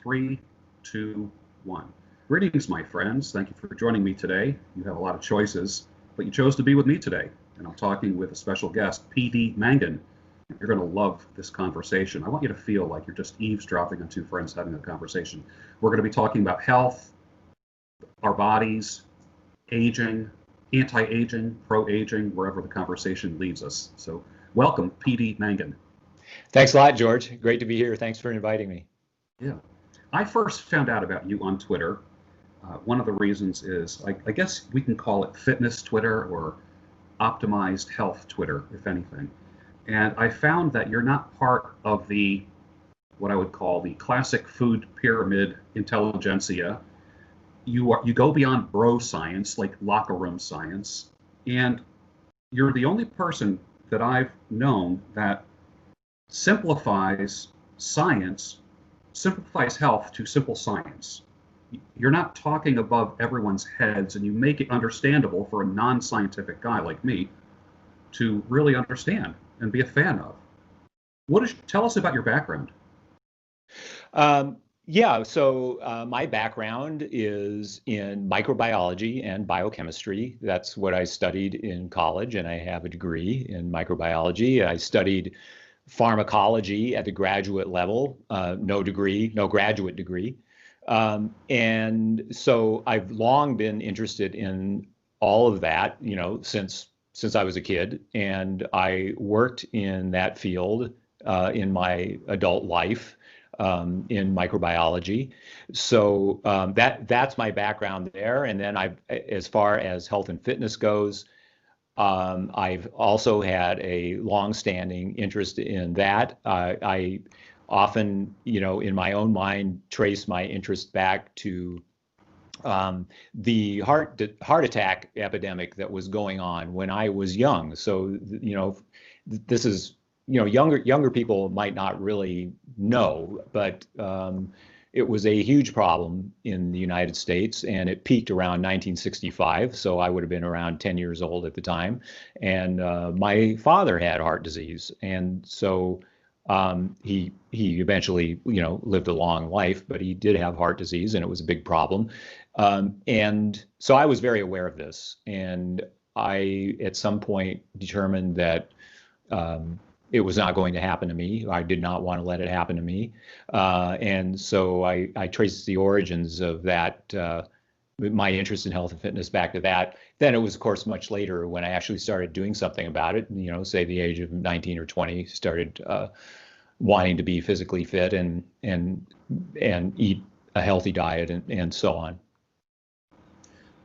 Three, two, one. Greetings, my friends. Thank you for joining me today. You have a lot of choices, but you chose to be with me today. And I'm talking with a special guest, PD Mangan. You're going to love this conversation. I want you to feel like you're just eavesdropping on two friends having a conversation. We're going to be talking about health, our bodies, aging, anti-aging, pro-aging, wherever the conversation leads us. So welcome, PD Mangan. Thanks a lot, George. Great to be here. Thanks for inviting me. Yeah. I first found out about you on Twitter. One of the reasons is, I guess we can call it fitness Twitter or optimized health Twitter, if anything. And I found that you're not part of the, what I would call the classic food pyramid intelligentsia. You go beyond bro science, like locker room science, and you're the only person that I've known that simplifies health to simple science. You're not talking above everyone's heads, and you make it understandable for a non-scientific guy like me to really understand and be a fan of. Tell us about your background? My background is in microbiology and biochemistry. That's what I studied in college, and I have a degree in microbiology. I studied pharmacology at the graduate level, no graduate degree. And so I've long been interested in all of that, since I was a kid, and I worked in that field in my adult life in microbiology. So that's my background there. And then as far as health and fitness goes, I've also had a long-standing interest in that. I often, in my own mind, trace my interest back to the heart attack epidemic that was going on when I was young. So, this is, younger people might not really know, but it was a huge problem in the United States, and it peaked around 1965. So I would have been around 10 years old at the time. And my father had heart disease. And so he eventually, lived a long life, but he did have heart disease, and it was a big problem. And so I was very aware of this. And I, at some point, determined that it was not going to happen to me. I did not want to let it happen to me. And so I traced the origins of that, my interest in health and fitness back to that. Then it was, of course, much later when I actually started doing something about it, say the age of 19 or 20, started wanting to be physically fit and eat a healthy diet and so on.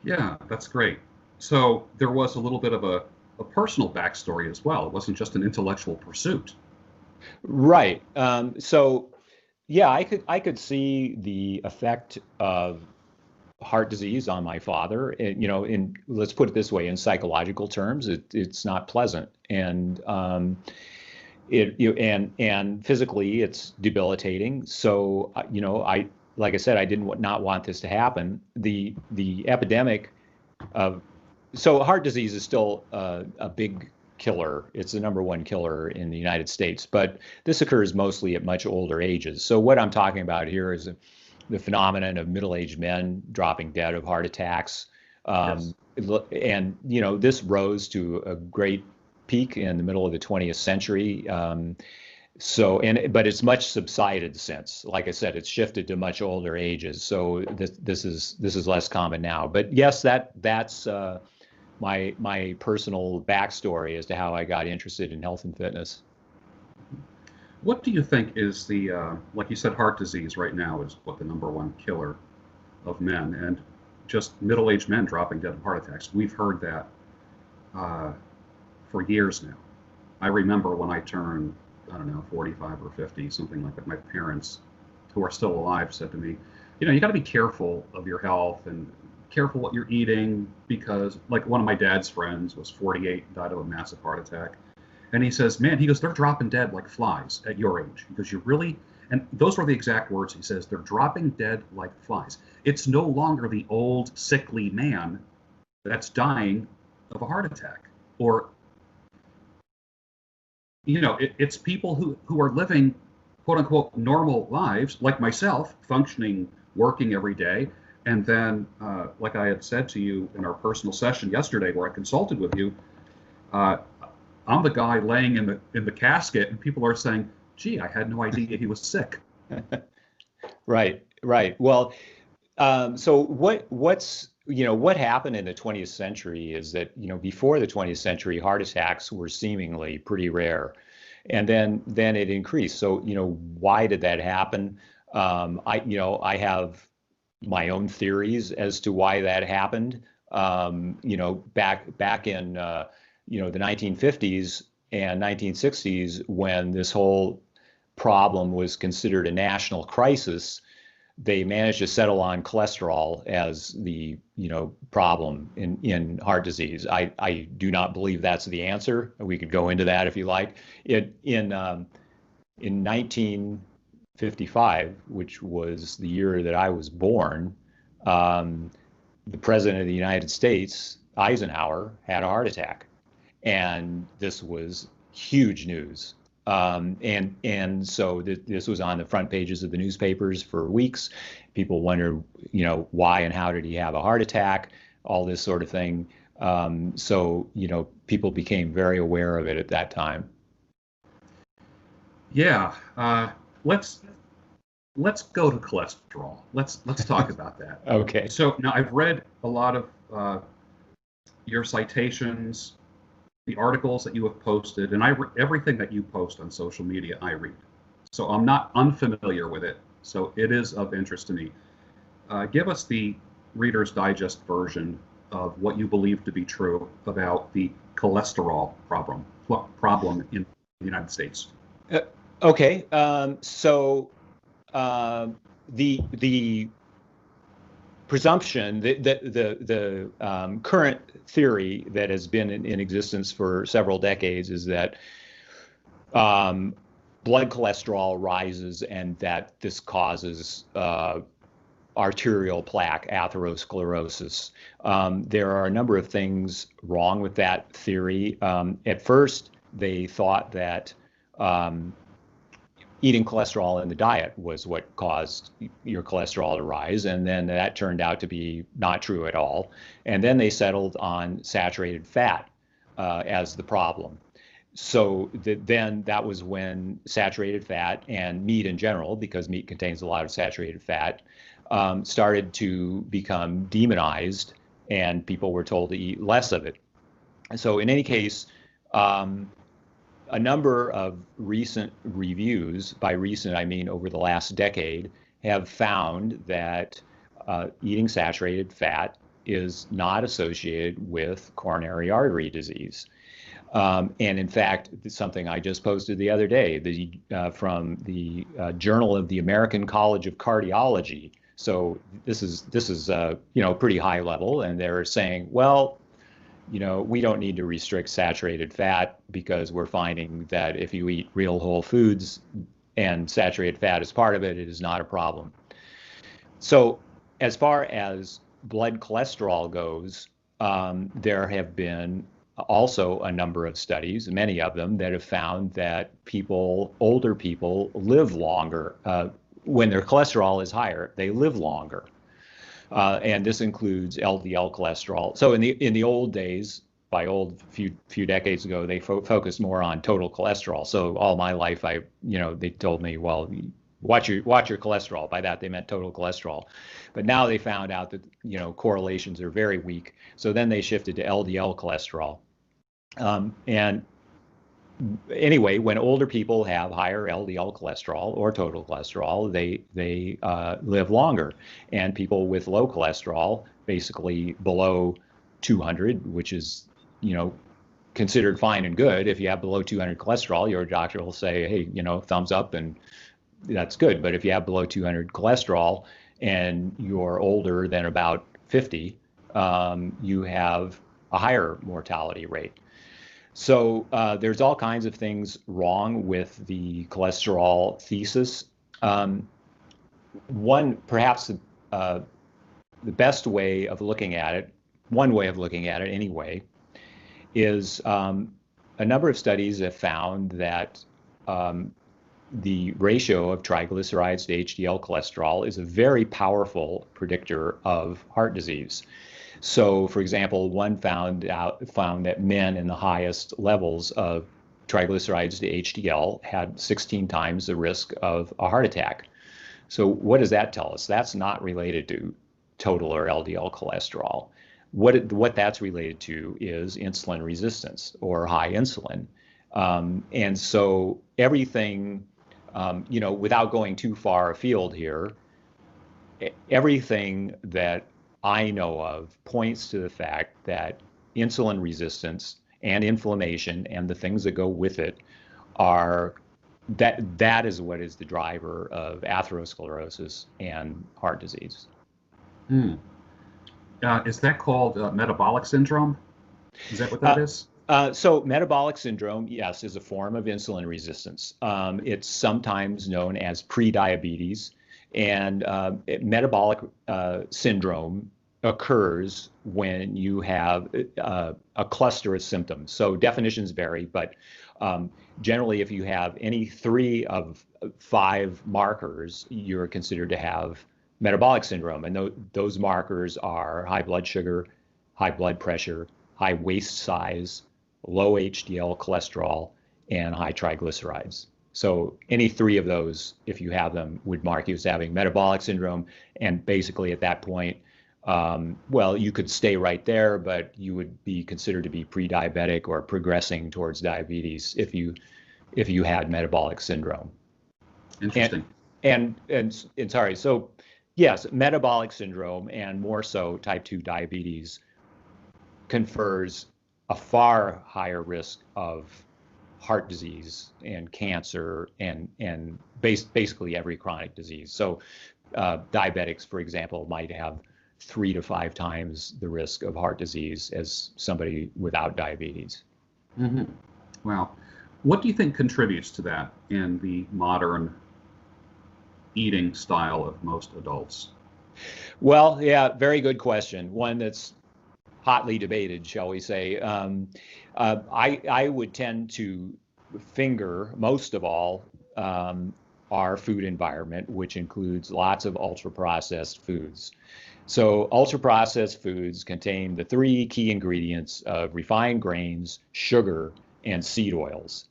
Yeah, that's great. So there was a little bit of a personal backstory as well. It wasn't just an intellectual pursuit. Right. I could see the effect of heart disease on my father. And, let's put it this way, in psychological terms, it's not pleasant, and and physically it's debilitating. So like I said, I did not want this to happen. The epidemic of heart disease is still a big killer. It's the #1 killer in the United States, but this occurs mostly at much older ages. So what I'm talking about here is the phenomenon of middle-aged men dropping dead of heart attacks. Yes. And, this rose to a great peak in the middle of the 20th century. But it's much subsided since. Like I said, it's shifted to much older ages. So this is less common now. But yes, that's my personal backstory as to how I got interested in health and fitness. What do you think is like you said, heart disease right now is what the #1 killer of men, and just middle-aged men dropping dead of heart attacks. We've heard that for years now. I remember when I turned, 45 or 50, something like that, my parents, who are still alive, said to me, you got to be careful of your health and careful what you're eating, because like one of my dad's friends was 48, died of a massive heart attack. And he says, man, they're dropping dead like flies at your age, because and those were the exact words. He says, they're dropping dead like flies. It's no longer the old sickly man that's dying of a heart attack, or it's people who are living, quote unquote normal lives, like myself, functioning, working every day. And then, like I had said to you in our personal session yesterday, where I consulted with you, uh, I'm the guy laying in the casket, and people are saying, "Gee, I had no idea he was sick." Right, right. Well, so what happened in the 20th century is that, before the 20th century, heart attacks were seemingly pretty rare, and then it increased. So, why did that happen? I have my own theories as to why that happened. Back in the 1950s and 1960s, when this whole problem was considered a national crisis, they managed to settle on cholesterol as the problem in heart disease. I do not believe that's the answer. We could go into that if you like. In 1955, which was the year that I was born, the president of the United States, Eisenhower, had a heart attack, and this was huge news. So this was on the front pages of the newspapers for weeks. People wondered, why and how did he have a heart attack? All this sort of thing. So people became very aware of it at that time. Yeah, let's go to cholesterol. Let's talk about that. Okay. So now I've read a lot of your citations, the articles that you have posted, and everything that you post on social media, I read. So I'm not unfamiliar with it. So it is of interest to me. Give us the Reader's Digest version of what you believe to be true about the cholesterol problem in the United States. Okay. So the presumption that the current theory that has been in existence for several decades is that blood cholesterol rises and that this causes arterial plaque atherosclerosis. There are a number of things wrong with that theory. At first, they thought that eating cholesterol in the diet was what caused your cholesterol to rise, and then that turned out to be not true at all. And then they settled on saturated fat as the problem. So then that was when saturated fat and meat in general, because meat contains a lot of saturated fat, started to become demonized, and people were told to eat less of it. So in any case, a number of recent reviews, by recent I mean over the last decade, have found that eating saturated fat is not associated with coronary artery disease. And in fact, it's something I just posted the other day from the Journal of the American College of Cardiology. So this is pretty high level, and they're saying, well, we don't need to restrict saturated fat because we're finding that if you eat real whole foods and saturated fat is part of it, it is not a problem. So as far as blood cholesterol goes, there have been also a number of studies, many of them, that have found that older people live longer. When their cholesterol is higher, they live longer. And this includes LDL cholesterol. So in the old days, by few decades ago, they focused more on total cholesterol. So all my life, they told me, well, watch your cholesterol. By that, they meant total cholesterol. But now they found out that correlations are very weak. So then they shifted to LDL cholesterol. And anyway, when older people have higher LDL cholesterol or total cholesterol, they live longer, and people with low cholesterol, basically below 200, which is considered fine and good. If you have below 200 cholesterol, your doctor will say, hey, thumbs up, and that's good. But if you have below 200 cholesterol and you're older than about 50, you have a higher mortality rate. So there's all kinds of things wrong with the cholesterol thesis. Perhaps the best way of looking at it, one way of looking at it anyway, is a number of studies have found that the ratio of triglycerides to HDL cholesterol is a very powerful predictor of heart disease. So, for example, one found that men in the highest levels of triglycerides to HDL had 16 times the risk of a heart attack. So, what does that tell us? That's not related to total or LDL cholesterol. What that's related to is insulin resistance or high insulin. And so everything, without going too far afield here, everything that I know of points to the fact that insulin resistance and inflammation and the things that go with it are that is what is the driver of atherosclerosis and heart disease. Is that called metabolic syndrome? Is that what that is? So metabolic syndrome, yes, is a form of insulin resistance. It's sometimes known as prediabetes, and metabolic syndrome occurs when you have a cluster of symptoms. So definitions vary, but generally, if you have any 3 of 5 markers, you're considered to have metabolic syndrome. And those markers are high blood sugar, high blood pressure, high waist size, low HDL cholesterol, and high triglycerides. So any 3 of those, if you have them, would mark you as having metabolic syndrome. And basically at that point, you could stay right there, but you would be considered to be pre-diabetic or progressing towards diabetes if you had metabolic syndrome. Interesting. And sorry, so yes, metabolic syndrome and more so type 2 diabetes confers a far higher risk of heart disease and cancer and basically every chronic disease. So diabetics, for example, might have 3 to 5 times the risk of heart disease as somebody without diabetes. Mm-hmm. Wow. What do you think contributes to that in the modern eating style of most adults? Well, yeah, very good question. One that's hotly debated, shall we say. I would tend to finger, most of all, our food environment, which includes lots of ultra-processed foods. So ultra-processed foods contain the 3 key ingredients of refined grains, sugar, and seed oils.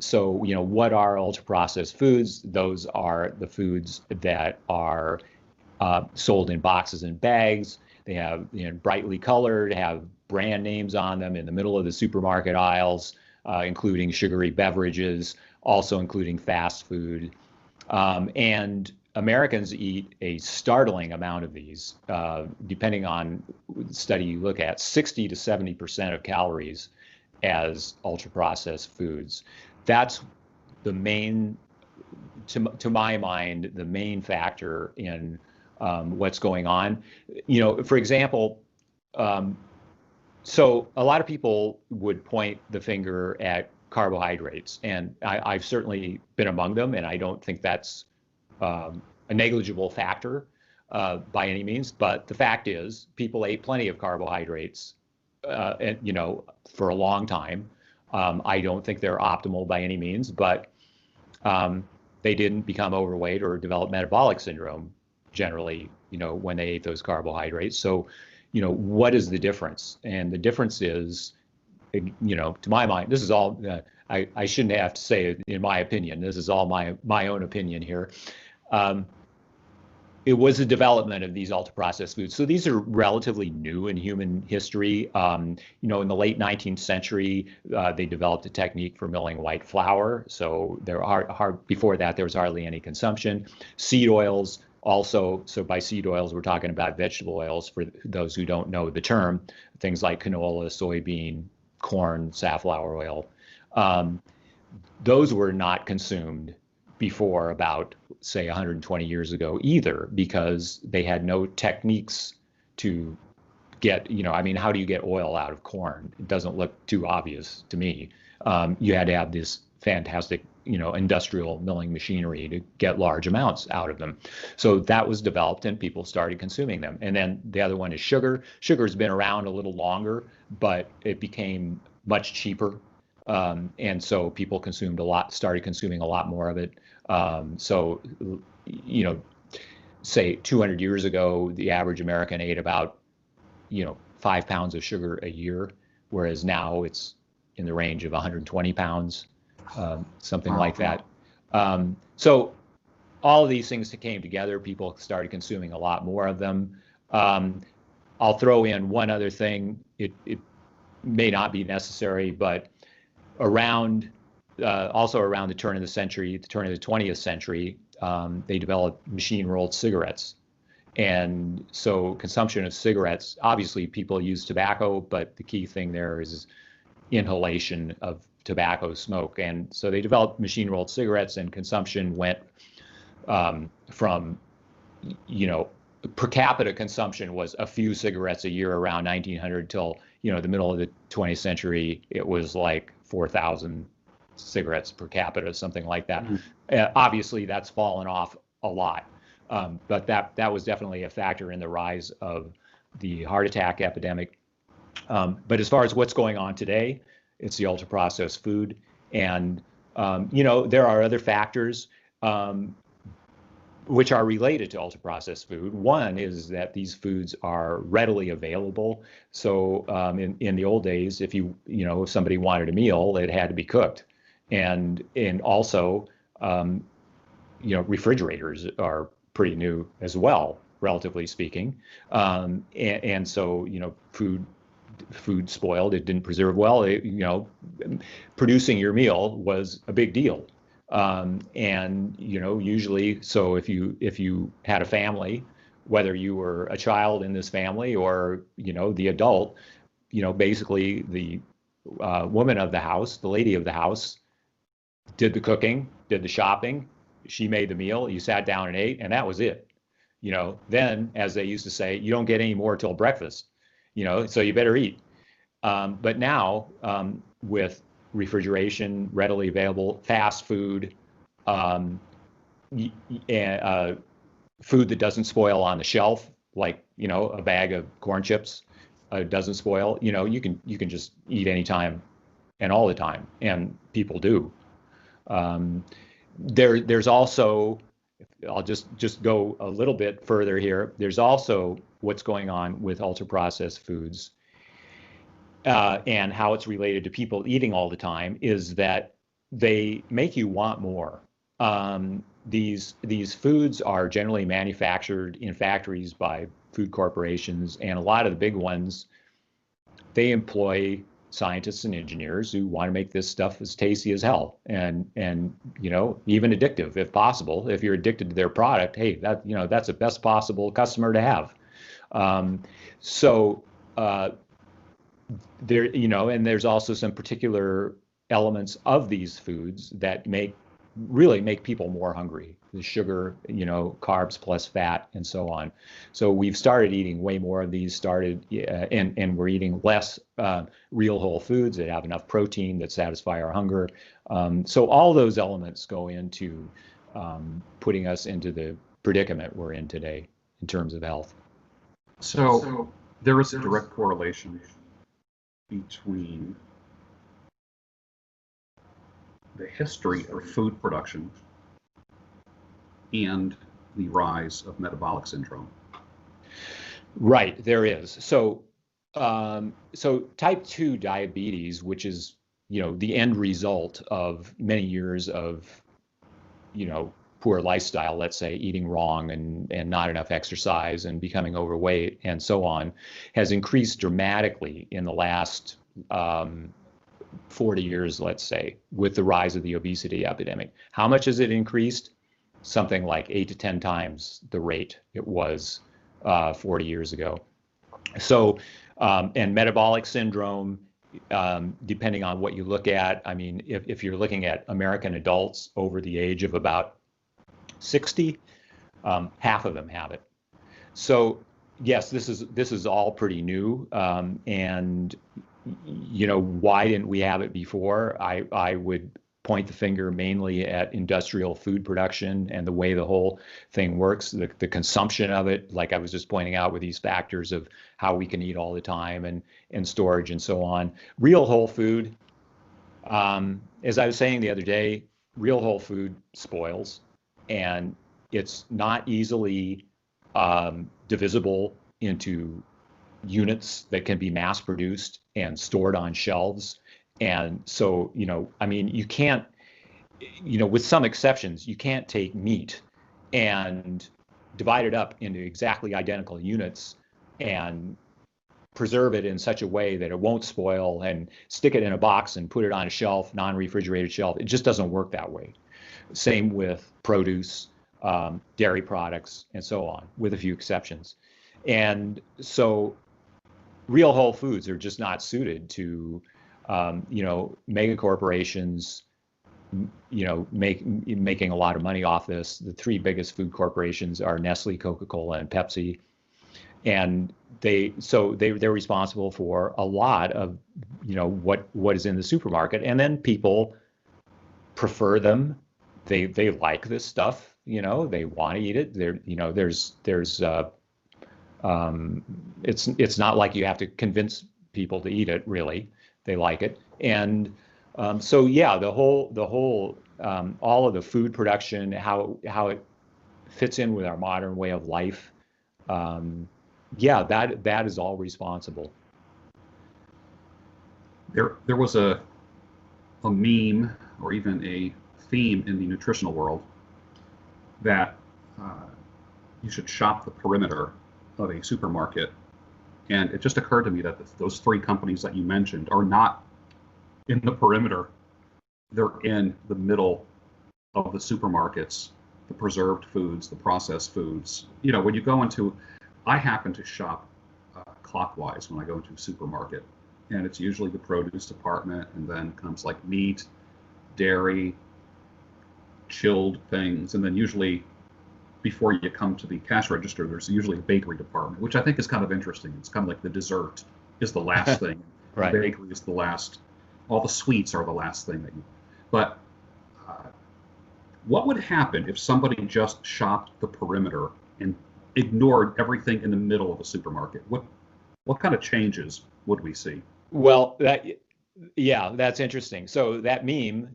So, what are ultra-processed foods? Those are the foods that are sold in boxes and bags. They have, brightly colored, have brand names on them in the middle of the supermarket aisles, including sugary beverages, also including fast food. And Americans eat a startling amount of these, depending on the study you look at, 60 to 70% of calories as ultra-processed foods. That's the main, to my mind, the main factor in what's going on. For example, so a lot of people would point the finger at carbohydrates, and I've certainly been among them, and I don't think that's a negligible factor by any means. But the fact is, people ate plenty of carbohydrates, for a long time. I don't think they're optimal by any means, but they didn't become overweight or develop metabolic syndrome generally, when they ate those carbohydrates. So, what is the difference? And the difference is, to my mind, this is all, I shouldn't have to say it in my opinion. This is all my own opinion here. It was the development of these ultra-processed foods. So these are relatively new in human history. In the late 19th century, they developed a technique for milling white flour. So before that, there was hardly any consumption. Seed oils also, so by seed oils, we're talking about vegetable oils for those who don't know the term, things like canola, soybean, corn, safflower oil. Those were not consumed before about, say, 120 years ago either, because they had no techniques to get, how do you get oil out of corn? It doesn't look too obvious to me. You had to have this fantastic, industrial milling machinery to get large amounts out of them. So that was developed and people started consuming them. And then the other one is sugar. Sugar's been around a little longer, but it became much cheaper And so people started consuming a lot more of it. So, you know, say 200 years ago, the average American ate about, 5 pounds of sugar a year, whereas now it's in the range of 120 pounds, something like that. So all of these things came together. People started consuming a lot more of them. I'll throw in one other thing. It may not be necessary, but also around the turn of the 20th century, they developed machine-rolled cigarettes. And so consumption of cigarettes, obviously people use tobacco, but the key thing there is inhalation of tobacco smoke. And so they developed machine-rolled cigarettes, and consumption went from, per capita consumption was a few cigarettes a year around 1900 till, the middle of the 20th century. It was like 4,000 cigarettes per capita, something like that. Obviously, that's fallen off a lot. But that was definitely a factor in the rise of the heart attack epidemic. But as far as what's going on today, it's the ultra-processed food. And, there are other factors which are related to ultra-processed food. One is that these foods are readily available. So in the old days, if somebody wanted a meal, it had to be cooked. And also, refrigerators are pretty new as well, relatively speaking. And so, food spoiled, it didn't preserve well. Producing your meal was a big deal. And usually, so if you had a family, whether you were a child in this family or the adult, basically the woman of the house, the lady of the house, did the cooking, did the shopping. She made the meal. You sat down and ate, and that was it. Then, as they used to say, you don't get any more till breakfast. So you better eat. But now, with refrigeration, readily available, fast food, food that doesn't spoil on the shelf, like a bag of corn chips doesn't spoil. You can just eat anytime and all the time, and people do. There's also, I'll just go a little bit further here. There's also what's going on with ultra-processed foods. And how it's related to people eating all the time is that they make you want more. These foods are generally manufactured in factories by food corporations, and a lot of the big ones, they employ scientists and engineers who want to make this stuff as tasty as hell, and even addictive if possible. If you're addicted to their product, hey, that's the best possible customer to have. There, and there's also some particular elements of these foods that really make people more hungry. The sugar, carbs plus fat, and so on. So we've started eating way more of these. And we're eating less real whole foods that have enough protein that satisfy our hunger. So all those elements go into putting us into the predicament we're in today in terms of health. So there is a direct correlation between the history of food production and the rise of metabolic syndrome. Right, there is. So type 2 diabetes, which is, the end result of many years of, poor lifestyle, let's say, eating wrong and not enough exercise and becoming overweight and so on, has increased dramatically in the last 40 years, let's say, with the rise of the obesity epidemic. How much has it increased? Something like 8 to 10 times the rate it was 40 years ago. So, and metabolic syndrome, depending on what you look at, I mean, if you're looking at American adults over the age of about 60, half of them have it. So yes, this is all pretty new. And why didn't we have it before? I would point the finger mainly at industrial food production and the way the whole thing works, the consumption of it, like I was just pointing out with these factors of how we can eat all the time and storage and so on. Real whole food, As I was saying the other day, real whole food spoils, and it's not easily divisible into units that can be mass produced and stored on shelves. And so, I mean, you can't, with some exceptions, you can't take meat and divide it up into exactly identical units and preserve it in such a way that it won't spoil and stick it in a box and put it on a shelf, non-refrigerated shelf. It just doesn't work that way. Same with produce, dairy products, and so on, with a few exceptions. And so real whole foods are just not suited to, mega corporations, making a lot of money off this. The three biggest food corporations are Nestle, Coca-Cola, and Pepsi. And they're responsible for a lot of, what is in the supermarket. And then people prefer them. They like this stuff, they want to eat it. It's not like you have to convince people to eat it, really. They like it. And so yeah, the whole all of the food production, how it fits in with our modern way of life, yeah, that is all responsible. There was a meme or even a theme in the nutritional world that you should shop the perimeter of a supermarket. And it just occurred to me that those three companies that you mentioned are not in the perimeter. They're in the middle of the supermarkets, the preserved foods, the processed foods. When you go into, I happen to shop clockwise when I go into a supermarket, and it's usually the produce department, and then comes like meat, dairy, chilled things, and then usually before you come to the cash register, there's usually a bakery department, which I think is kind of interesting. It's kind of like the dessert is the last thing. Right. The bakery is the last. All the sweets are the last thing that you. But what would happen if somebody just shopped the perimeter and ignored everything in the middle of a supermarket? What kind of changes would we see? Well, that's interesting. So that meme,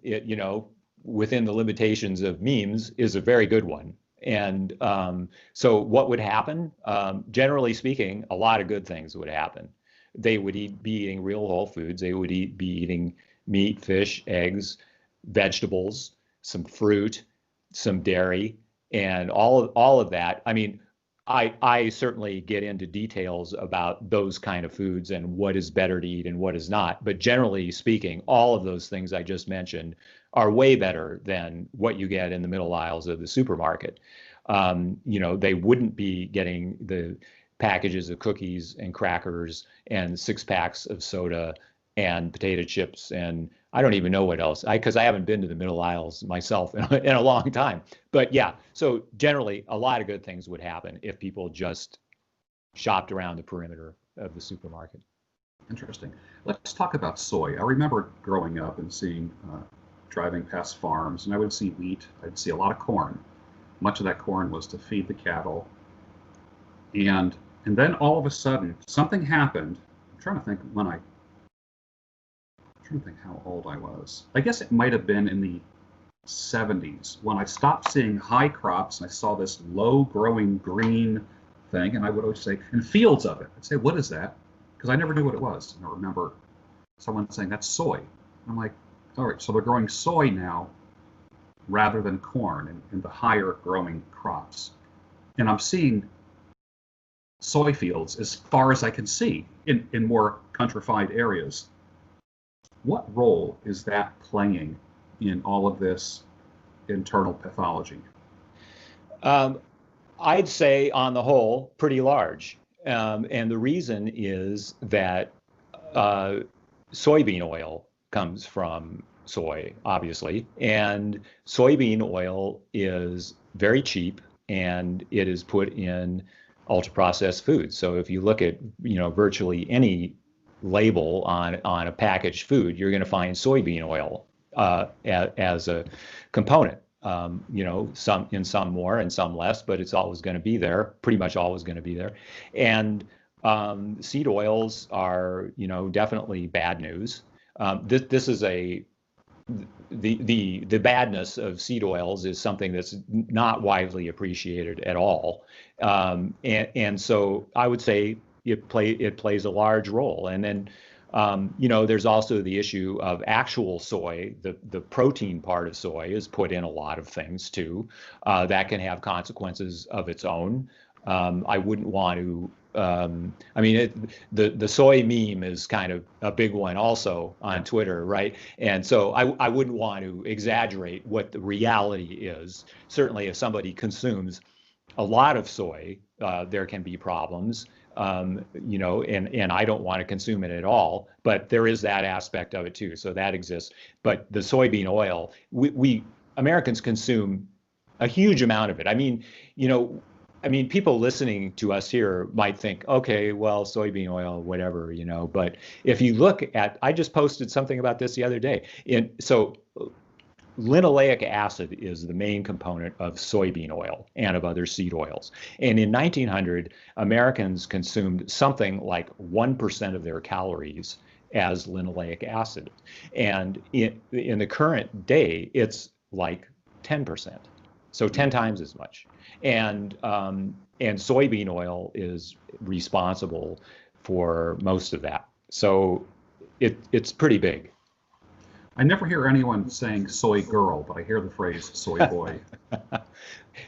within the limitations of memes, is a very good one. And so what would happen? Generally speaking, a lot of good things would happen. They would be eating real whole foods. They would be eating meat, fish, eggs, vegetables, some fruit, some dairy, and all of that. I mean, I certainly get into details about those kind of foods and what is better to eat and what is not. But generally speaking, all of those things I just mentioned are way better than what you get in the middle aisles of the supermarket. They wouldn't be getting the packages of cookies and crackers and 6 packs of soda and potato chips, and I don't even know what else, because I haven't been to the middle aisles myself in a long time. But yeah, so generally a lot of good things would happen if people just shopped around the perimeter of the supermarket. Interesting. Let's talk about soy. I remember growing up and driving past farms, and I would see wheat. I'd see a lot of corn. Much of that corn was to feed the cattle. And then all of a sudden, something happened. I'm trying to think how old I was. I guess it might have been in the 70s when I stopped seeing high crops and I saw this low growing green thing, and I would always say, and fields of it. I'd say, what is that? Because I never knew what it was. And I remember someone saying, that's soy. I'm like, all right, so they're growing soy now rather than corn in the higher growing crops. And I'm seeing soy fields as far as I can see in more countrified areas. What role is that playing in all of this internal pathology? I'd say on the whole, pretty large. And the reason is that soybean oil comes from soy, obviously, and soybean oil is very cheap and it is put in ultra-processed foods. So if you look at, virtually any label on a packaged food, you're going to find soybean oil as a component. Some more and some less, but it's always going to be there, pretty much always going to be there. And seed oils are, definitely bad news. This is a the badness of seed oils is something that's not widely appreciated at all, and so I would say it plays a large role. And then there's also the issue of actual soy. The protein part of soy is put in a lot of things too, that can have consequences of its own. I wouldn't want to. The soy meme is kind of a big one also on Twitter, right? And so I wouldn't want to exaggerate what the reality is. Certainly, if somebody consumes a lot of soy, there can be problems. And I don't want to consume it at all. But there is that aspect of it too. So that exists. But the soybean oil, we Americans consume a huge amount of it. People listening to us here might think, okay, well, soybean oil, whatever, but if you look at, I just posted something about this the other day. So linoleic acid is the main component of soybean oil and of other seed oils. And in 1900, Americans consumed something like 1% of their calories as linoleic acid. And in the current day, it's like 10%. So 10 times as much. And soybean oil is responsible for most of that. So it's pretty big. I never hear anyone saying soy girl, but I hear the phrase soy boy.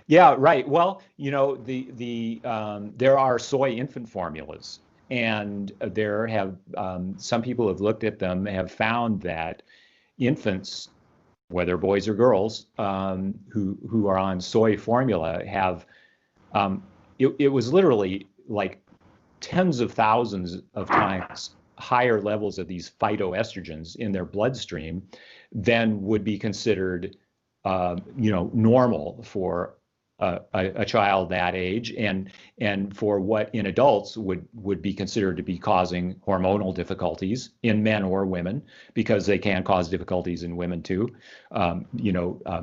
Yeah, right. Well, there are soy infant formulas, and there have some people have looked at them, have found that infants, whether boys or girls, who are on soy formula have, it was literally like tens of thousands of times higher levels of these phytoestrogens in their bloodstream than would be considered, normal for a child that age, and for what in adults would be considered to be causing hormonal difficulties in men or women, because they can cause difficulties in women too.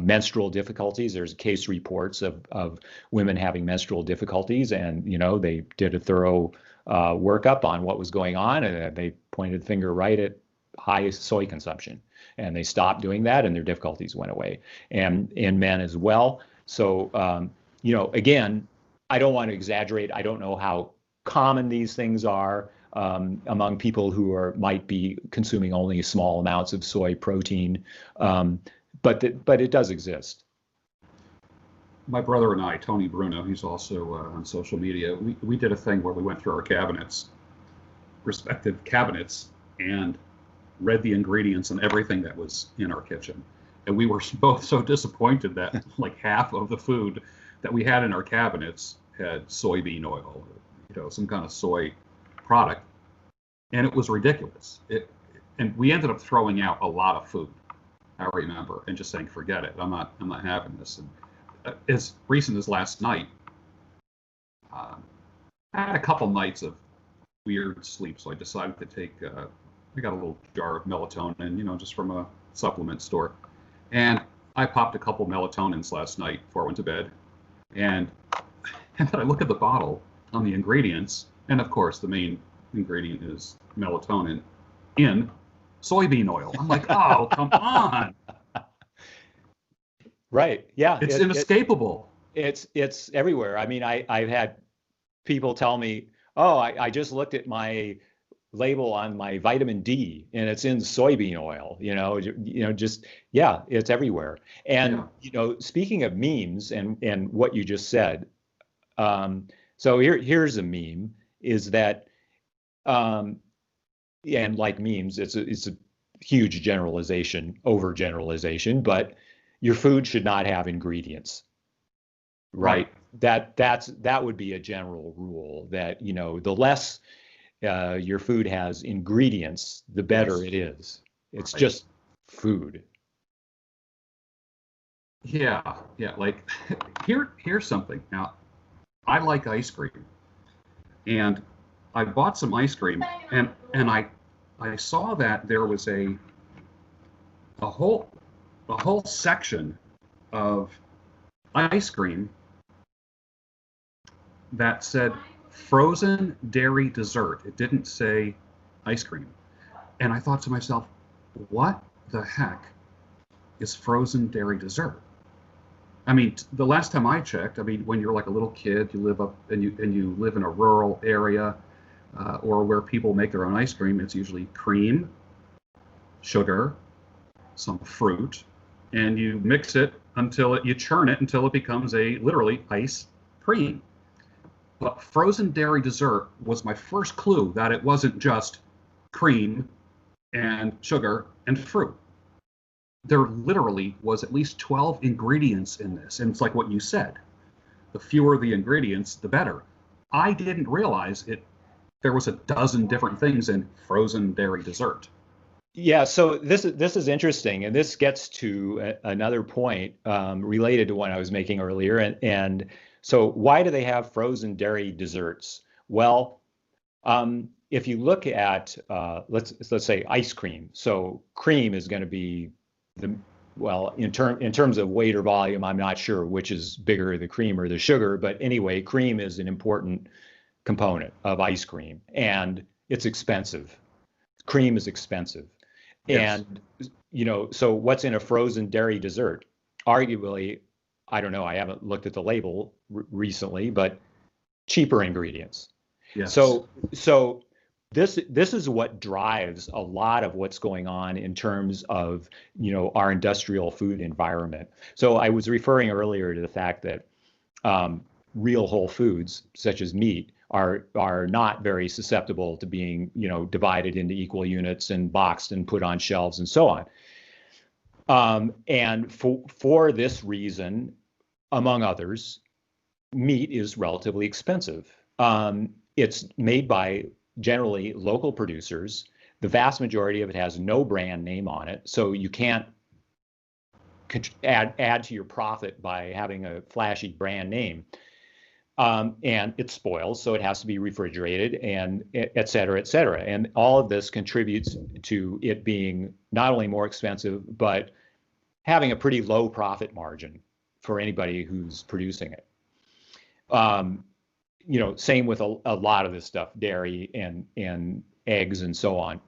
Menstrual difficulties. There's case reports of women having menstrual difficulties, and they did a thorough workup on what was going on, and they pointed the finger right at high soy consumption, and they stopped doing that, and their difficulties went away, and in men as well. So, again, I don't want to exaggerate. I don't know how common these things are among people who might be consuming only small amounts of soy protein, but it does exist. My brother and I, Tony Bruno, he's also on social media, we did a thing where we went through our respective cabinets, and read the ingredients and everything that was in our kitchen. And we were both so disappointed that like half of the food that we had in our cabinets had soybean oil, some kind of soy product. And it was ridiculous. And we ended up throwing out a lot of food, I remember, and just saying, forget it. I'm not having this. And as recent as last night, I had a couple nights of weird sleep, so I decided to take, I got a little jar of melatonin, just from a supplement store. And I popped a couple melatonins last night before I went to bed. And then I look at the bottle on the ingredients, and of course the main ingredient is melatonin in soybean oil. I'm like, oh, come on. Right. Yeah. It's inescapable. It's everywhere. I've had people tell me, oh, I just looked at my label on my vitamin D and it's in soybean oil, it's everywhere. And, speaking of memes and what you just said, so here's a meme, is that, and like memes, it's a huge generalization, overgeneralization, but your food should not have ingredients, right? That would be a general rule, that, the less your food has ingredients, the better it is. It's just food. Yeah. Like here's something. Now, I like ice cream, and I bought some ice cream, and I saw that there was a whole section of ice cream that said frozen dairy dessert. It didn't say ice cream. And I thought to myself, what the heck is frozen dairy dessert. I mean, the last time I checked, I mean, when you're like a little kid, you live up and you live in a rural area, or where people make their own ice cream, it's usually cream, sugar, some fruit, and you mix it until you churn it until it becomes a literally ice cream. But frozen dairy dessert was my first clue that it wasn't just cream and sugar and fruit. There literally was at least 12 ingredients in this. And it's like what you said, the fewer the ingredients, the better. I didn't realize there was a dozen different things in frozen dairy dessert. Yeah, so this is interesting, and this gets to another point related to what I was making earlier. And so, why do they have frozen dairy desserts? Well, if you look at let's say ice cream. So cream is going to be in terms of weight or volume, I'm not sure which is bigger, the cream or the sugar, but anyway, cream is an important component of ice cream, and it's expensive. Cream is expensive. Yes. And so what's in a frozen dairy dessert? Arguably, I don't know, I haven't looked at the label recently, but cheaper ingredients. Yes. So this is what drives a lot of what's going on in terms of our industrial food environment. So I was referring earlier to the fact that real whole foods such as meat are not very susceptible to being divided into equal units and boxed and put on shelves and so on. And for this reason, among others, meat is relatively expensive. It's made by generally local producers. The vast majority of it has no brand name on it, so you can't add to your profit by having a flashy brand name. And it spoils, so it has to be refrigerated, and et cetera, et cetera. And all of this contributes to it being not only more expensive, but having a pretty low profit margin for anybody who's producing it. Same with a lot of this stuff, dairy and eggs and so on.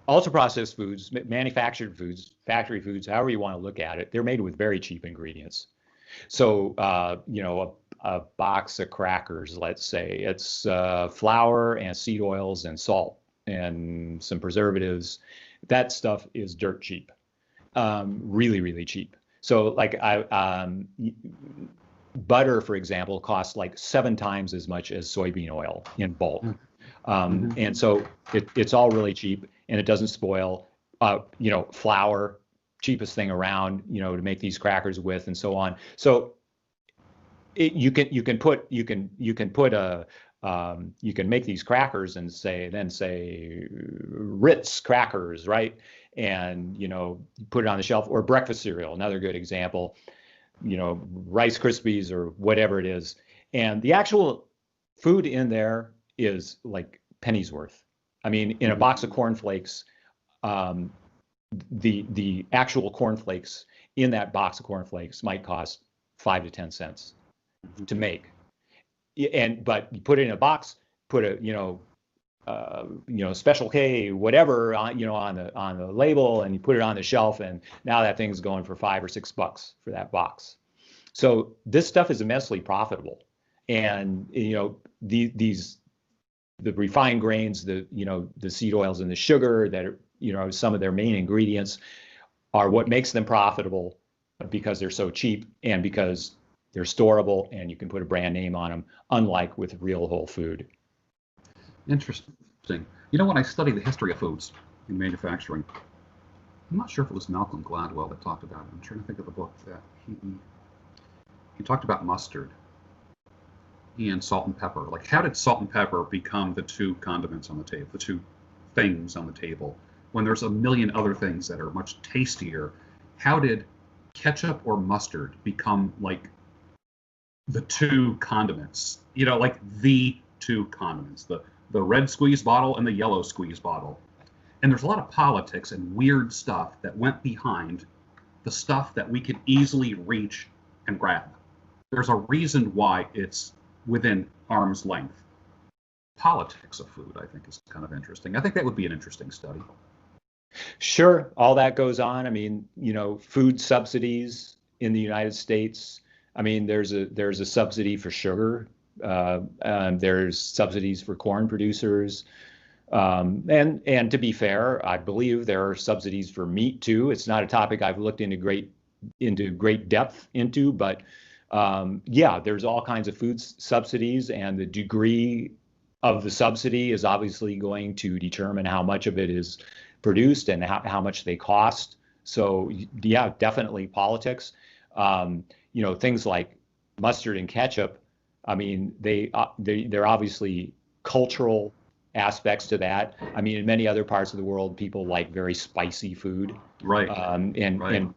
Ultra-processed foods, manufactured foods, factory foods, however you want to look at it, they're made with very cheap ingredients. So, a box of crackers, let's say, it's flour and seed oils and salt and some preservatives. That stuff is dirt cheap, really, really cheap. So, like butter, for example, costs like 7 times as much as soybean oil in bulk. And so it's all really cheap, and it doesn't spoil. Flour, cheapest thing around, to make these crackers with, and so on. So you can make these crackers and say Ritz crackers, right? And put it on the shelf, or breakfast cereal, another good example. Rice Krispies or whatever it is, and the actual food in there is like pennies worth. I mean, in a box of cornflakes, the actual cornflakes in that box of cornflakes might cost 5 to 10 cents to make. But you put it in a box, put a Special K, whatever on the label, and you put it on the shelf, and now that thing's going for $5 or $6 for that box. So this stuff is immensely profitable, and the refined grains, the seed oils and the sugar that are some of their main ingredients are what makes them profitable, because they're so cheap and because they're storable and you can put a brand name on them, unlike with real whole food. Interesting. When I study the history of foods in manufacturing, I'm not sure if it was Malcolm Gladwell that talked about it. I'm trying to think of the book that he talked about mustard and salt and pepper. Like, how did salt and pepper become the two condiments on the table, the two things on the table, when there's a million other things that are much tastier? How did ketchup or mustard become like the two condiments? Like the two condiments, the red squeeze bottle and the yellow squeeze bottle. And there's a lot of politics and weird stuff that went behind the stuff that we could easily reach and grab. There's a reason why it's within arm's length. Politics of food, I think, is kind of interesting. I think that would be an interesting study. Sure, all that goes on. I mean, food subsidies in the United States. I mean, there's a subsidy for sugar. There's subsidies for corn producers. And to be fair, I believe there are subsidies for meat too. It's not a topic I've looked into great depth into, but yeah, there's all kinds of food subsidies, and the degree of the subsidy is obviously going to determine how much of it is produced and how much they cost. So yeah, definitely politics. Things like mustard and ketchup. I mean, they're obviously cultural aspects to that. I mean, in many other parts of the world, people like very spicy food. Right. And Right. and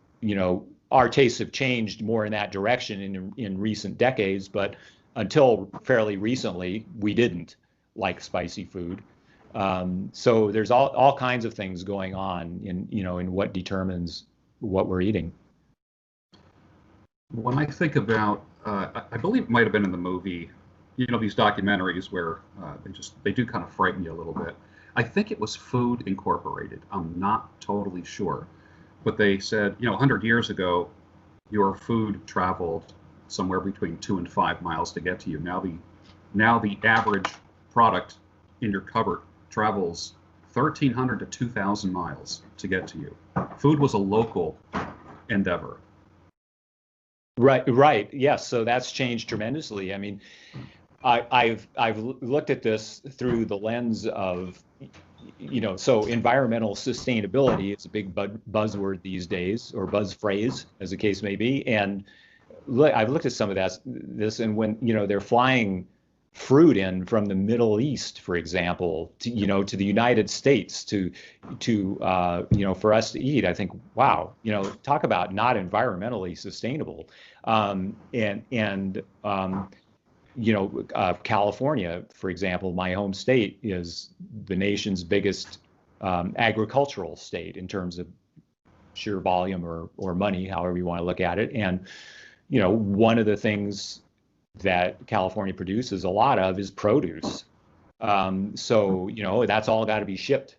our tastes have changed more in that direction in recent decades, but until fairly recently, we didn't like spicy food. So there's all kinds of things going on in what determines what we're eating. When I think about, I believe it might have been in the movie, these documentaries where they do kind of frighten you a little bit. I think it was Food Incorporated. I'm not totally sure, but they said, 100 years ago, your food traveled somewhere between 2 and 5 miles to get to you. Now the average product in your cupboard travels 1,300 to 2,000 miles to get to you. Food was a local endeavor. Right, right. Yes, so that's changed tremendously. I mean, I've looked at this through the lens of, so environmental sustainability is a big buzzword these days, or buzz phrase, as the case may be. And I've looked at some of this, and when they're flying fruit in from the Middle East, for example, to the United States for us to eat, I think, wow, talk about not environmentally sustainable. California, for example, my home state, is the nation's biggest agricultural state in terms of sheer volume or money, however you want to look at it. And one of the things that California produces a lot of is produce. So that's all got to be shipped.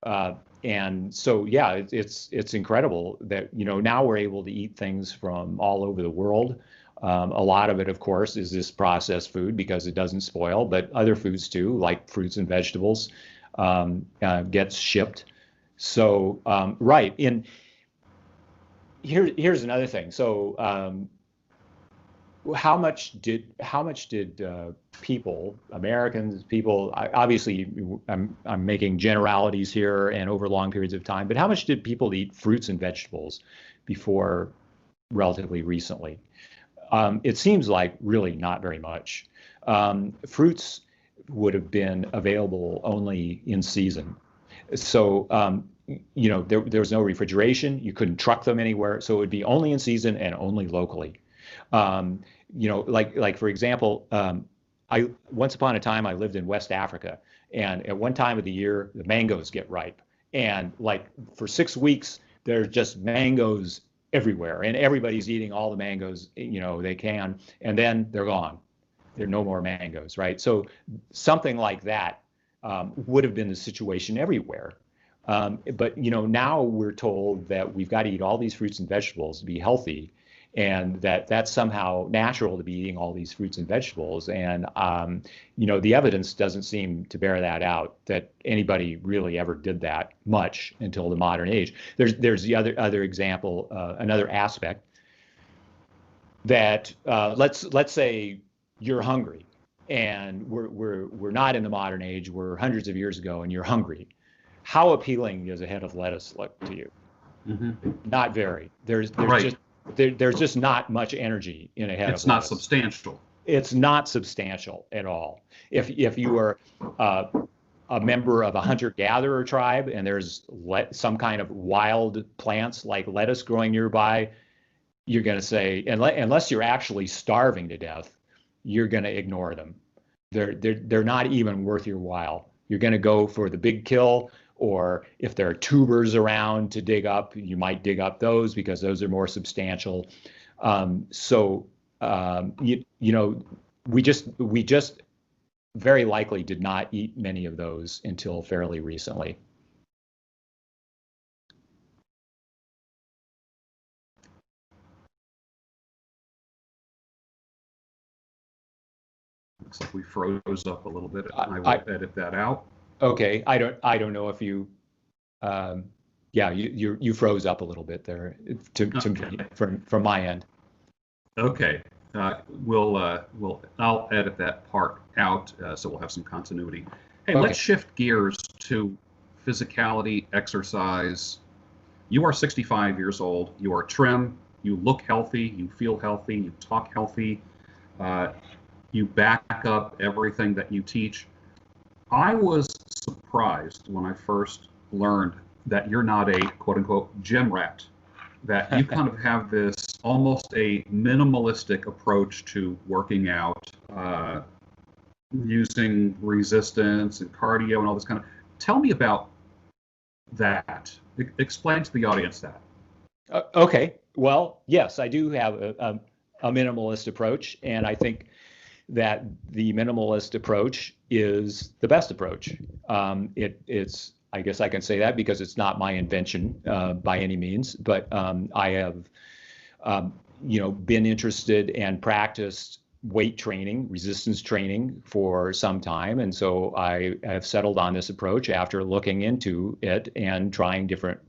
And so yeah, it's incredible that now we're able to eat things from all over the world. A lot of it, of course, is this processed food because it doesn't spoil, but other foods too, like fruits and vegetables, gets shipped. So right. And here's another thing. So how much did people, Americans, obviously I'm making generalities here and over long periods of time, but how much did people eat fruits and vegetables before relatively recently? It seems like really not very much. Fruits would have been available only in season. So, there was no refrigeration. You couldn't truck them anywhere. So it would be only in season and only locally. Um, like for example, I once upon a time I lived in West Africa, and at one time of the year the mangoes get ripe, and like for 6 weeks there's just mangoes everywhere, and everybody's eating all the mangoes they can, and then they're gone. There are no more mangoes, right? So something like that would have been the situation everywhere. But now we're told that we've got to eat all these fruits and vegetables to be healthy, and that's somehow natural to be eating all these fruits and vegetables. And the evidence doesn't seem to bear that out, that anybody really ever did that much until the modern age. There's the other example, another aspect that let's say you're hungry, and we're not in the modern age, we're hundreds of years ago, and you're hungry. How appealing does a head of lettuce look to you? Hmm. Not very. There's Right. just there's just not much energy in a head of It's not lettuce. substantial. It's not substantial at all. If you are uh, a member of a hunter-gatherer tribe and there's some kind of wild plants like lettuce growing nearby, you're going to say, unless you're actually starving to death, you're going to ignore them. They're not even worth your while. You're going to go for the big kill, or if there are tubers around to dig up, you might dig up those because those are more substantial. So you know, we just very likely did not eat many of those until fairly recently. Looks like we froze up a little bit. I will I edit that out. okay. I don't know if you yeah, you froze up a little bit there to me Okay. from my end. Okay. I'll edit that part out, so we'll have some continuity. Hey, Okay. let's shift gears to physicality, exercise. You are 65 years old. You are trim. You look healthy. You feel healthy. You talk healthy. Uh, you back up everything that you teach. I was surprised when I first learned that you're not a quote unquote gym rat, that you kind of have this almost a minimalistic approach to working out, using resistance and cardio and all this kind of. Tell me about that. Explain to the audience that. Okay. Well, yes, I do have a minimalist approach, and I think that the minimalist approach is the best approach. It's I guess I can say that because it's not my invention by any means, but I have been interested and practiced weight training, resistance training for some time, and so I have settled on this approach after looking into it and trying different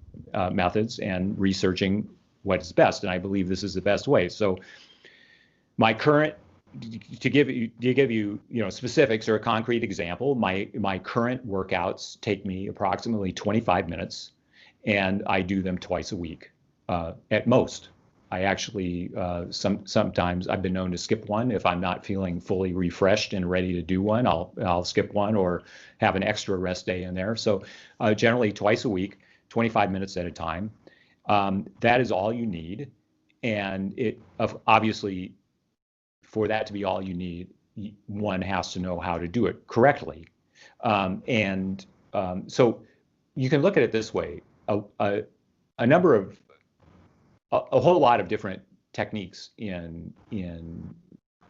methods and researching what's best, and I believe this is the best way. So my current to give you specifics or a concrete example, my current workouts take me approximately 25 minutes, and I do them twice a week at most. I actually sometimes I've been known to skip one if I'm not feeling fully refreshed and ready to do one. I'll skip one or have an extra rest day in there. So generally twice a week, 25 minutes at a time. That is all you need, and it obviously, for that to be all you need, one has to know how to do it correctly. So you can look at it this way. A number of a whole lot of different techniques in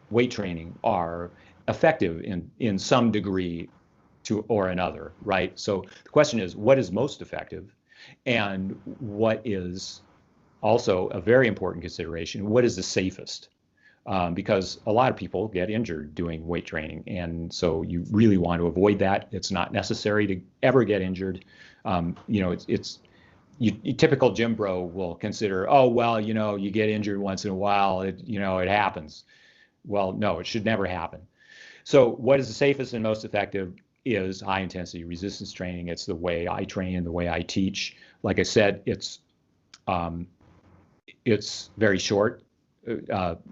weight training are effective in some degree to or another, right? So the question is, what is most effective, and what is also a very important consideration, what is the safest? Because a lot of people get injured doing weight training, and so you really want to avoid that. It's not necessary to ever get injured. Typical gym bro will consider, oh well, you get injured once in a while. It happens. Well, no, it should never happen. So what is the safest and most effective is high intensity resistance training. It's the way I train, the way I teach. Like I said, it's very short.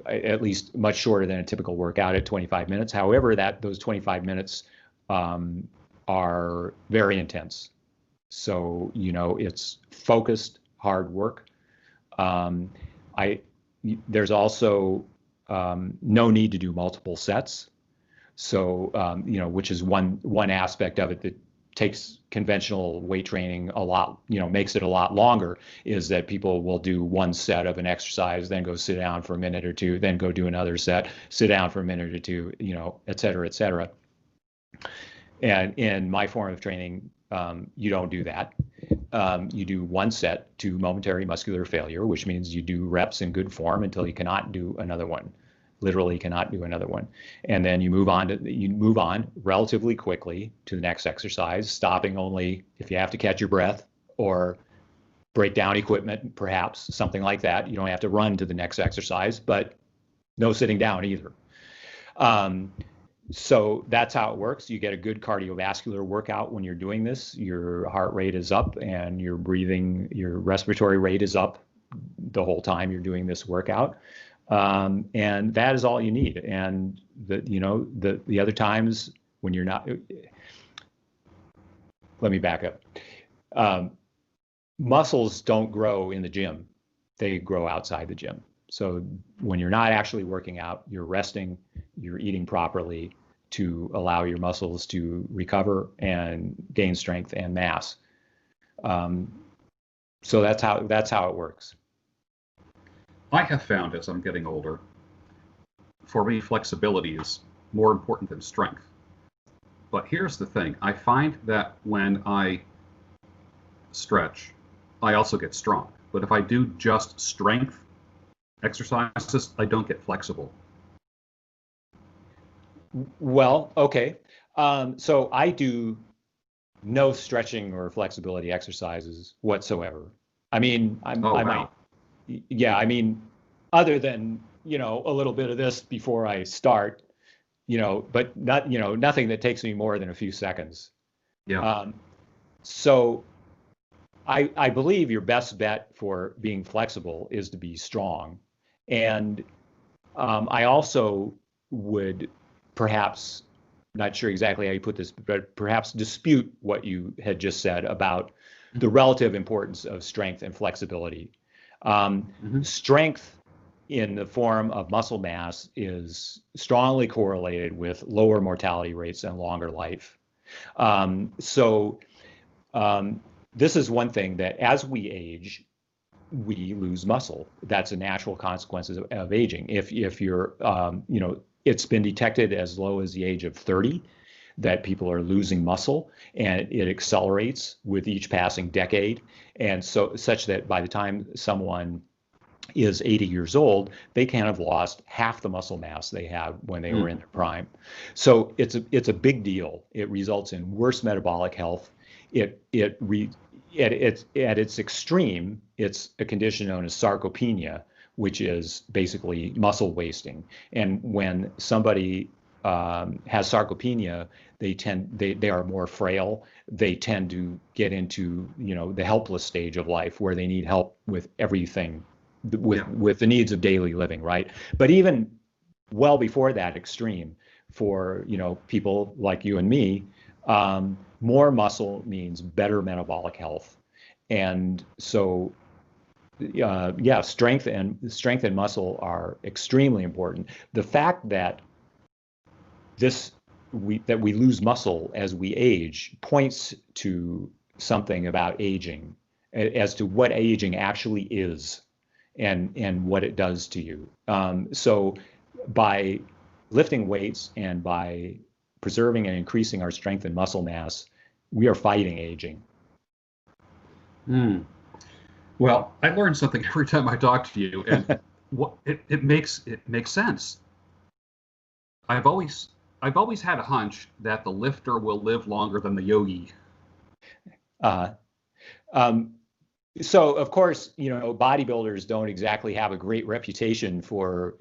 At least much shorter than a typical workout at 25 minutes. However, those 25 minutes are very intense. So, it's focused, hard work. There's also no need to do multiple sets. So, which is one aspect of it that takes conventional weight training a lot, makes it a lot longer, is that people will do one set of an exercise, then go sit down for a minute or two, then go do another set, sit down for a minute or two, et cetera, et cetera. And in my form of training, you don't do that. You do one set to momentary muscular failure, which means you do reps in good form until you cannot do another one. Literally cannot do another one. And then you move on relatively quickly to the next exercise, stopping only if you have to catch your breath or break down equipment, perhaps something like that. You don't have to run to the next exercise, but no sitting down either. So that's how it works. You get a good cardiovascular workout when you're doing this. Your heart rate is up and your respiratory rate is up the whole time you're doing this workout. And that is all you need. And the other times when you're not, let me back up. Muscles don't grow in the gym. They grow outside the gym. So when you're not actually working out, you're resting, you're eating properly to allow your muscles to recover and gain strength and mass. So that's how it works. I have found as I'm getting older, for me, flexibility is more important than strength. But here's the thing. I find that when I stretch, I also get strong. But if I do just strength exercises, I don't get flexible. Well, okay. So I do no stretching or flexibility exercises whatsoever. I mean, Oh, I might, wow. yeah, I mean, other than, a little bit of this before I start, but not, nothing that takes me more than a few seconds. Yeah. Um, so I believe your best bet for being flexible is to be strong. And I also would perhaps, not sure exactly how you put this, but perhaps dispute what you had just said about the relative importance of strength and flexibility. Hmm. Strength in the form of muscle mass is strongly correlated with lower mortality rates and longer life. So um, this is one thing that as we age, we lose muscle. That's a natural consequence of aging. If you're, it's been detected as low as the age of 30 that people are losing muscle, and it accelerates with each passing decade. And so, such that by the time someone is 80 years old, they can have lost half the muscle mass they had when they were Mm. in their prime. So it's a big deal. It results in worse metabolic health. It it re, at its extreme, it's a condition known as sarcopenia, which is basically muscle wasting. And when somebody has sarcopenia, they are more frail. They tend to get into the helpless stage of life where they need help with everything, Yeah. with the needs of daily living, right? But even well before that extreme, for people like you and me, more muscle means better metabolic health, and so yeah, strength and muscle are extremely important. The fact that this we lose muscle as we age points to something about aging, as to what aging actually is, and what it does to you. So by lifting weights and by preserving and increasing our strength and muscle mass, we are fighting aging. Mm. Well, I learn something every time I talk to you, and it makes sense. I've always I've always had a hunch that the lifter will live longer than the yogi. Uh, um, so of course, bodybuilders don't exactly have a great reputation for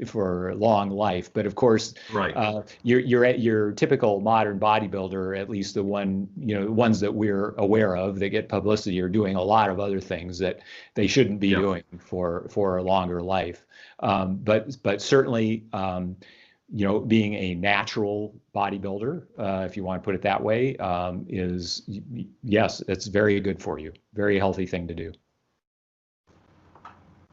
long life, but of course, Right. your typical modern bodybuilder, at least the ones that we're aware of that get publicity, are doing a lot of other things that they shouldn't be Yeah. doing for a longer life. But certainly, being a natural bodybuilder, if you want to put it that way, is, yes, it's very good for you. Very healthy thing to do.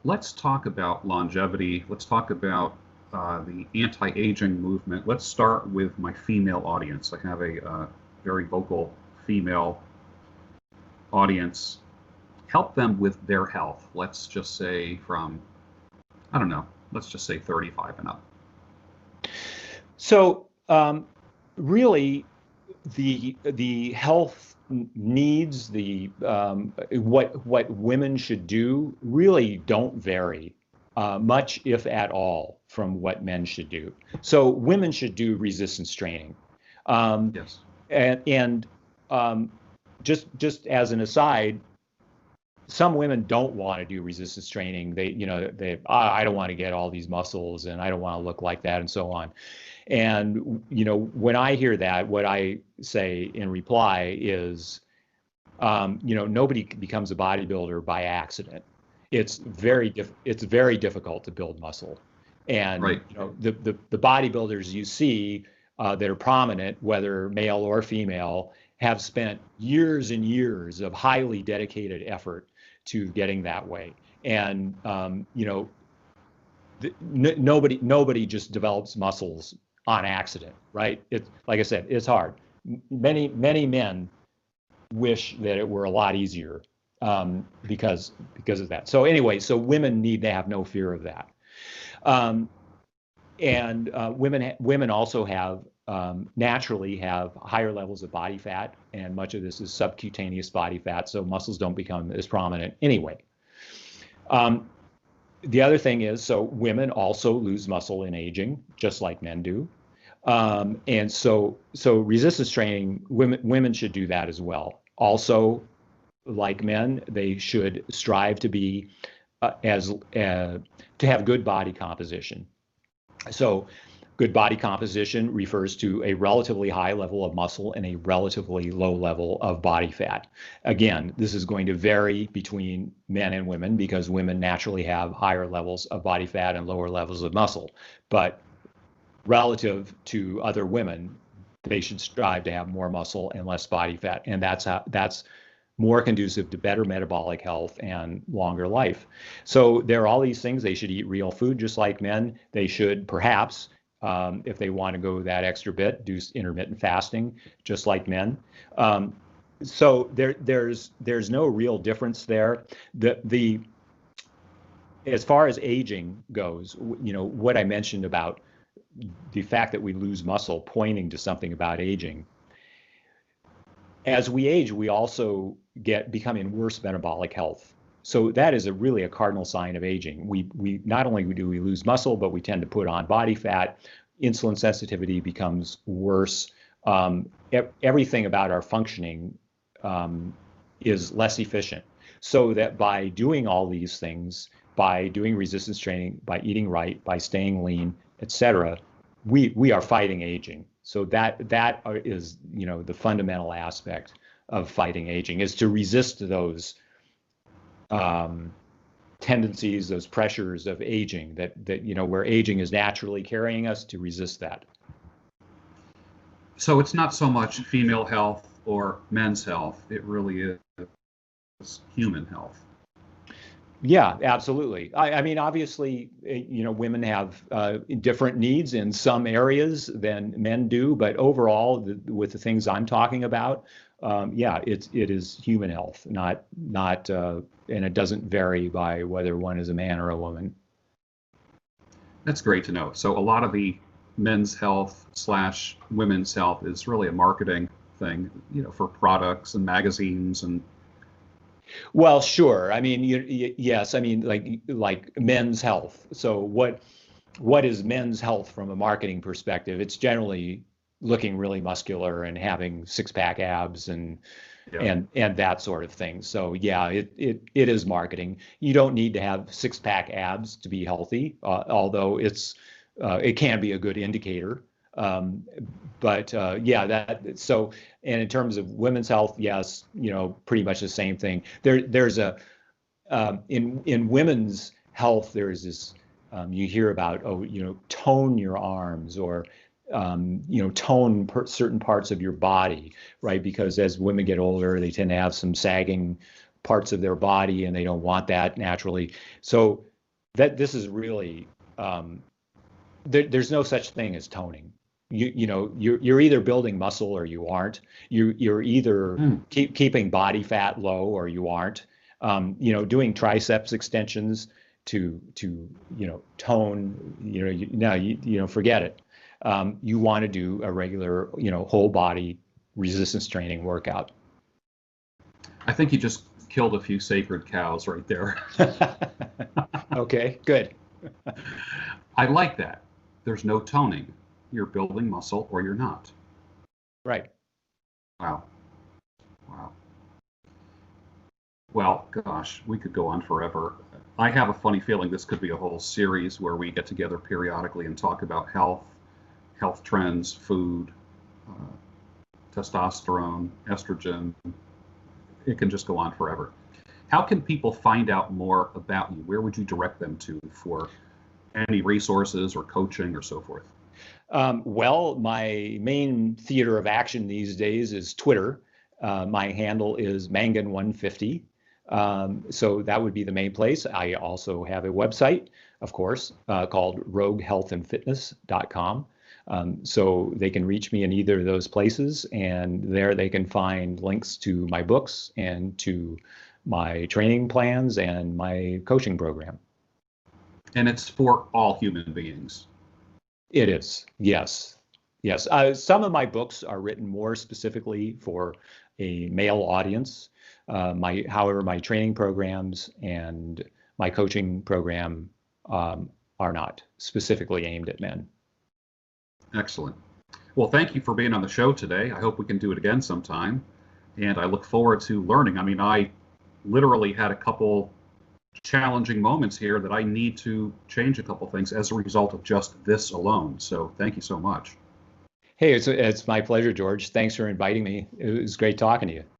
Let's talk about longevity. Let's talk about the anti-aging movement. Let's start with my female audience. I have a very vocal female audience. Help them with their health. Let's just say from, I don't know, let's just say 35 and up. So, really, the health needs, the what women should do, really don't vary much, if at all, from what men should do. So women should do resistance training, um, Yes. and um, just as an aside, some women don't want to do resistance training. I don't want to get all these muscles, and I don't want to look like that, and so on. And when I hear that, what I say in reply is, nobody becomes a bodybuilder by accident. It's very difficult to build muscle, and Right. the bodybuilders you see that are prominent, whether male or female, have spent years and years of highly dedicated effort to getting that way. And nobody just develops muscles on accident, right? It's like I said, it's hard. Many men wish that it were a lot easier, because of that. So anyway, so women need to have no fear of that. Um, and women also have, naturally have higher levels of body fat, and much of this is subcutaneous body fat, so muscles don't become as prominent anyway. Um, the other thing is, so women also lose muscle in aging, just like men do. And so resistance training, women should do that as well. Also, like men, they should strive to be to have good body composition. So good body composition refers to a relatively high level of muscle and a relatively low level of body fat. Again, this is going to vary between men and women because women naturally have higher levels of body fat and lower levels of muscle. But relative to other women, they should strive to have more muscle and less body fat. And that's more conducive to better metabolic health and longer life. So there are all these things. They should eat real food just like men. They should perhaps, if they want to go that extra bit, do intermittent fasting just like men. So there's no real difference there. As far as aging goes, what I mentioned about the fact that we lose muscle pointing to something about aging. As we age, we also become in worse metabolic health. So that is really a cardinal sign of aging. We not only do we lose muscle, but we tend to put on body fat. Insulin sensitivity becomes worse. Everything about our functioning is less efficient. So that by doing all these things, by doing resistance training, by eating right, by staying lean, etc., we are fighting aging. So that is, the fundamental aspect of fighting aging is to resist those tendencies, those pressures of aging that where aging is naturally carrying us, to resist that. So it's not so much female health or men's health. It really is human health. Yeah, absolutely. I mean, obviously, women have different needs in some areas than men do, but overall, with the things I'm talking about, it is human health, not, and it doesn't vary by whether one is a man or a woman. That's great to know. So a lot of the men's health / women's health is really a marketing thing, for products and magazines and. Well, sure. I mean, yes. I mean, like men's health. So what is men's health from a marketing perspective? It's generally looking really muscular and having six-pack abs and that sort of thing. So yeah, it is marketing. You don't need to have six-pack abs to be healthy, although it can be a good indicator. But and in terms of women's health, yes, pretty much the same thing. There's in women's health, there's this, you hear about, tone your arms or, tone certain parts of your body, right? Because as women get older, they tend to have some sagging parts of their body and they don't want that naturally. So this is really, there's no such thing as toning. You're either building muscle or you aren't. You're either keeping body fat low or you aren't. Doing triceps extensions to tone. Forget it. You want to do a regular whole body resistance training workout. I think you just killed a few sacred cows right there. Okay, good. I like that. There's no toning. You're building muscle or you're not. Right. Wow. Well, gosh, we could go on forever. I have a funny feeling this could be a whole series where we get together periodically and talk about health trends, food, testosterone, estrogen. It can just go on forever. How can people find out more about you? Where would you direct them to for any resources or coaching or so forth? Well, my main theater of action these days is Twitter. My handle is Mangan150. So that would be the main place. I also have a website, of course, called roguehealthandfitness.com. So they can reach me in either of those places, and there they can find links to my books and to my training plans and my coaching program. And it's for all human beings. It is, yes. Some of my books are written more specifically for a male audience. However, my training programs and my coaching program are not specifically aimed at men. Excellent. Well, thank you for being on the show today. I hope we can do it again sometime. And I look forward to learning. I mean, I literally had a couple challenging moments here that I need to change a couple things as a result of just this alone. So thank you so much. Hey, it's my pleasure, George. Thanks for inviting me. It was great talking to you.